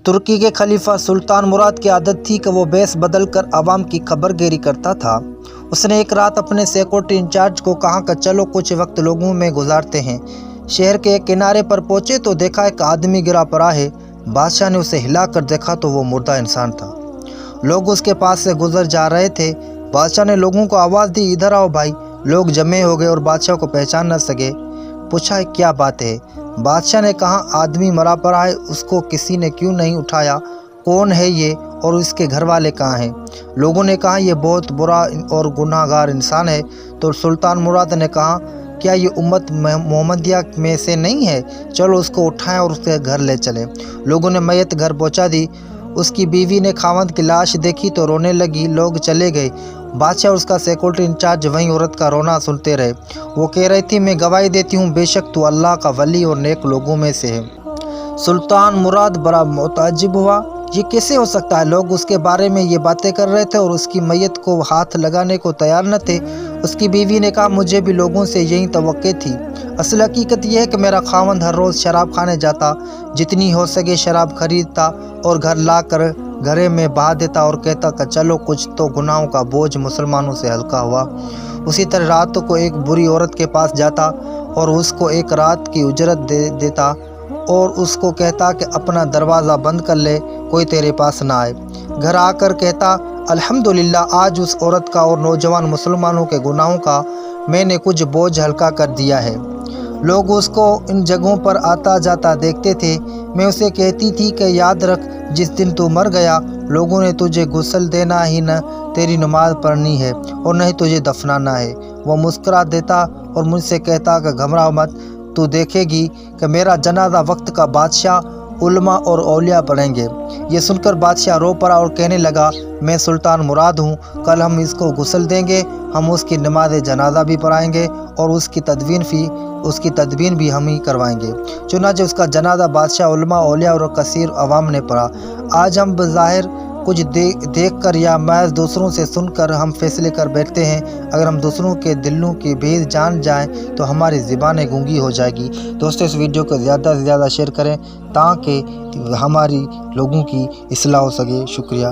तुर्की के खलीफा सुल्तान मुराद की आदत थी कि वो बेस बदल कर आवाम की खबरगिरी करता था। उसने एक रात अपने सिक्योरिटी इंचार्ज को कहा कि चलो कुछ वक्त लोगों में गुजारते हैं। शहर के एक किनारे पर पहुंचे तो देखा एक आदमी गिरा पड़ा है। बादशाह ने उसे हिला कर देखा तो वो मुर्दा इंसान था। लोग उसके पास से गुजर जा रहे थे। बादशाह ने लोगों को आवाज़ दी, इधर आओ भाई। लोग जमे हो गए और बादशाह को पहचान न सके। पूछा क्या बात है? बादशाह ने कहा आदमी मरा पड़ा है, उसको किसी ने क्यों नहीं उठाया? कौन है ये और इसके घर वाले कहाँ हैं? लोगों ने कहा ये बहुत बुरा और गुनाहगार इंसान है। तो सुल्तान मुराद ने कहा क्या ये उम्मत मोहम्मदिया में से नहीं है? चलो उसको उठाएं और उसके घर ले चलें। लोगों ने मैयत घर पहुंचा दी। उसकी बीवी ने खावंद की लाश देखी तो रोने लगी। लोग चले गए। बादशाह और उसका सिक्योरिटी इंचार्ज वहीं औरत का रोना सुनते रहे। वो कह रही थी मैं गवाही देती हूँ बेशक तू अल्लाह का वली और नेक लोगों में से है। सुल्तान मुराद बड़ा मुताज्जिब हुआ, ये कैसे हो सकता है? लोग उसके बारे में ये बातें कर रहे थे और उसकी मैयत को हाथ लगाने को तैयार न थे। उसकी बीवी ने कहा मुझे भी लोगों से यही तवक्के थी। असल हकीकत यह है कि मेरा खावंद हर रोज़ शराब खाने जाता, जितनी हो सके शराब खरीदता और घर ला कर घरे में बहा देता और कहता कि चलो कुछ तो गुनाहों का बोझ मुसलमानों से हल्का हुआ। उसी तरह रात को एक बुरी औरत के पास जाता और उसको एक रात की उजरत दे देता और उसको कहता कि अपना दरवाज़ा बंद कर ले, कोई तेरे पास ना आए। घर आकर कहता अल्हम्दुलिल्लाह आज उस औरत का और नौजवान मुसलमानों के गुनाहों का मैंने कुछ बोझ हल्का कर दिया है। लोग उसको इन जगहों पर आता जाता देखते थे। मैं उसे कहती थी कि याद रख जिस दिन तू मर गया लोगों ने तुझे गुस्ल देना ही न तेरी नमाज पढ़नी है और न ही तुझे दफनाना है। वो मुस्कुरा देता और मुझसे कहता कि घबराओ मत, तू देखेगी कि मेरा जनाजा वक्त का बादशाह उलमा और औलिया पढ़ेंगे। ये सुनकर बादशाह रो पड़ा और कहने लगा मैं सुल्तान मुराद हूँ, कल हम इसको गुस्ल देंगे, हम उसकी नमाज जनाजा भी पढ़ाएंगे और उसकी तदबीन भी हम ही करवाएंगे। चुनांचे उसका जनाजा बादशाह उलमा औलिया और कसीर अवाम ने पढ़ा। आज हम बज़ाहिर कुछ देख कर या महज दूसरों से सुनकर हम फैसले कर बैठते हैं। अगर हम दूसरों के दिलों की भेद जान जाएं तो हमारी ज़बानें गूंगी हो जाएगी। दोस्तों इस वीडियो को ज़्यादा से ज़्यादा शेयर करें ताकि हमारी लोगों की इस्लाह हो सके। शुक्रिया।